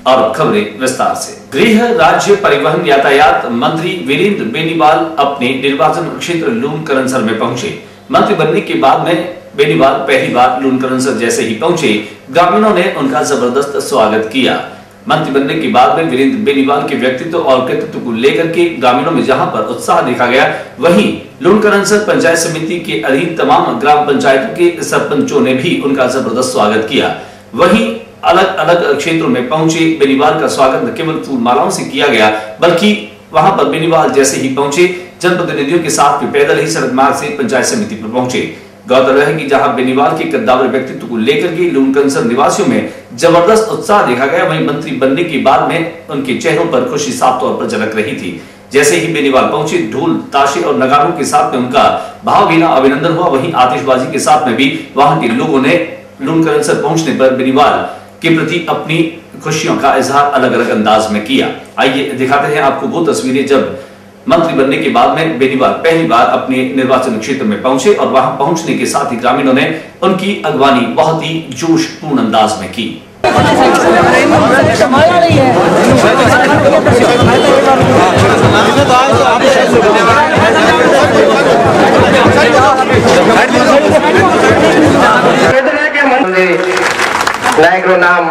और खबरें विस्तार से। गृह राज्य परिवहन यातायात मंत्री वीरेंद्र बेनीवाल अपने निर्वाचन क्षेत्र लूणकरणसर में पहुंचे। मंत्री बनने के बाद में बेनीवाल पहली बार लूणकरणसर जैसे ही पहुंचे, ग्रामीणों ने उनका जबरदस्त स्वागत किया। मंत्री बनने के बाद में वीरेंद्र बेनीवाल के व्यक्तित्व और कृतित्व को लेकर के ग्रामीणों में जहां पर उत्साह देखा गया, वहीं लूणकरणसर पंचायत समिति के अधीन तमाम ग्राम पंचायतों के सरपंचों ने भी उनका जबरदस्त स्वागत किया। वहीं अलग अलग क्षेत्रों में पहुंचे बेनीवाल का स्वागत न केवल फूल मालाओं से किया गया, बल्कि वहां पर बेनीवाल जैसे ही पहुंचे, जनप्रतिनिधियों के साथ भी पैदल ही सड़क मार्ग से पंचायत समिति पर पहुंचे। गौरतलब है कि जहां बेनीवाल के कद्दावर व्यक्तित्व को लेकर के लूणकरणसर निवासियों में जबरदस्त उत्साह देखा गया, वहीं मंत्री बनने के बाद में उनके चेहरों पर खुशी साफ तौर पर झलक रही थी। जैसे ही बेनीवाल पहुंचे, ढोल ताशे और नगारों के साथ में उनका भावभीना अभिनंदन हुआ। वहीं आतिशबाजी के साथ में भी वहां के लोगों ने लूणकरणसर पहुंचने पर बेनीवाल के प्रति अपनी खुशियों का इजहार अलग अलग अंदाज में किया। आइए दिखाते हैं आपको वो तस्वीरें जब मंत्री बनने के बाद में बेनीवाल पहली बार अपने निर्वाचन क्षेत्र में पहुंचे और वहां पहुंचने के साथ ही ग्रामीणों ने उनकी अगवानी बहुत ही जोशपूर्ण अंदाज में की। नायक नाम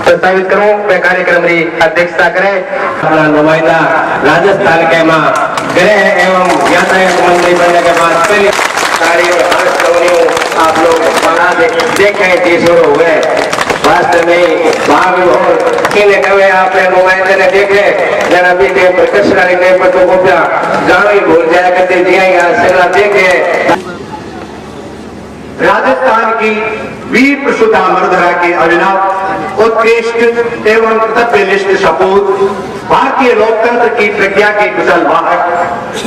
प्रस्तावित करूं, मैं कार्यक्रम की अध्यक्षता करें। अपना नुमाइंदा राजस्थान के गृह एवं यातायात मंत्री बनने के बाद पहले आप लोग बना देखें तीसरो हुए वास्तव में भाग और इन कवे आपने नुमाइंदे ने देखे जरा भी के प्रकर्षण के पर तो गोपिया गाँव ही भूल जाया करते दिया यहाँ सेना देखे। राजस्थान की वीर प्रसूता मर्दरा के अभिनव उत्कृष्ट एवं कर्तव्यनिष्ठ सपूत, भारतीय लोकतंत्र की प्रज्ञा की कुशल वाहक,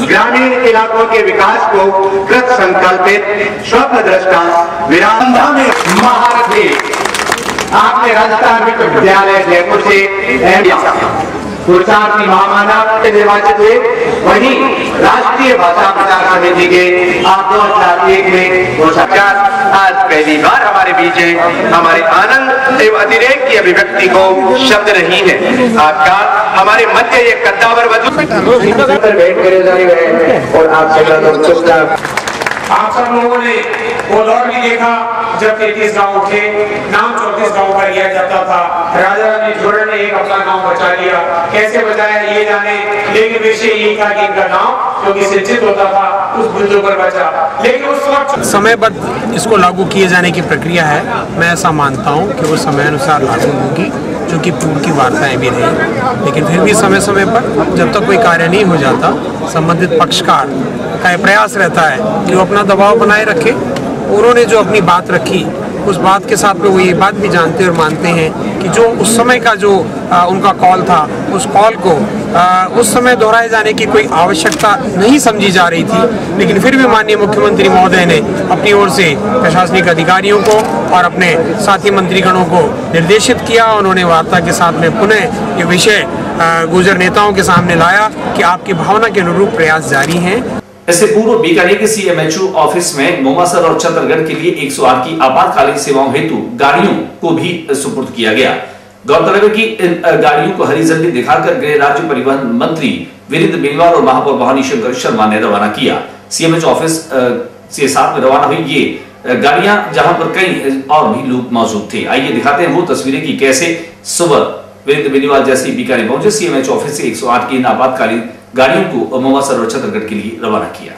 ग्रामीण इलाकों के विकास को कृत संकल्पित स्वप्न दृष्टा, वीरांधा में महारथी। आपने राजस्थान विश्वविद्यालय जयपुर से पुरुषार्थी महामानव निर्वाचित हुए, वहीं राष्ट्रीय भाषा प्रचार समिति के आप 2001 में वो सरकार आज पहली बार हमारे बीच है। हमारे आनंद एवं अतिरेक की अभिव्यक्ति को शब्द नहीं है। आपका हमारे मध्य ये कद्दावर भेंट करे जा रही है और आप आप सब लोगों ने वो दौर भी देखा जब 33 गांव उठे, नाम 34 गांव पर लिया जाता था। राजा ने जोड़े ने एक अपना गांव बचा लिया, कैसे बचाया ये जाने, लेकिन विषय ये था कि इनका गांव जो कि सिंचित होता था उस बिंदु पर बचा। लेकिन उस वक्त समयबद्ध इसको लागू किए जाने की प्रक्रिया है। मैं ऐसा मानता हूँ कि वो समय अनुसार लागू होगी, चूँकि पूर्व की वार्ताएं भी रही, लेकिन फिर भी समय समय पर जब तक कोई कार्य नहीं हो जाता, संबंधित पक्षकार का प्रयास रहता है कि वो अपना दबाव बनाए रखे। उन्होंने जो अपनी बात रखी, उस बात के साथ में वो ये बात भी जानते और मानते हैं कि जो उस समय का जो उनका कॉल था, उस कॉल को उस समय दोहराए जाने की कोई आवश्यकता नहीं समझी जा रही थी। लेकिन फिर भी माननीय मुख्यमंत्री महोदय ने अपनी ओर से प्रशासनिक अधिकारियों को और अपने साथी मंत्रीगणों को निर्देशित किया। उन्होंने वार्ता के साथ में पुनः ये विषय गुर्जर नेताओं के सामने लाया कि आपकी भावना के अनुरूप प्रयास जारी हैं। इससे पूर्व बीकानेर के सीएमएचओ ऑफिस में मोमासर और छतरगढ़ के लिए 108 की आपातकालीन सेवाओं हेतु गाड़ियों को भी सुपुर्द किया गया। गौरतलब है कि इन गाड़ियों को हरी झंडी दिखाकर गृह राज्य परिवहन मंत्री वीरेंद्र बेनीवाल और महापौर भवानी शंकर शर्मा ने रवाना किया। सीएमएचओ ऑफिस से साथ में रवाना हुई ये गाड़ियां, जहां पर कई और भी लोग मौजूद थे। आइए दिखाते हैं वो तस्वीरें की कैसे सुबह वीरेंद्र बेनीवाल जैसे बीकानेर पहुंचे, सीएमएचओ ऑफिस से 108 की इन आपातकालीन गाड़ियों को मोमासर और छतरगढ़ के लिए रवाना किया।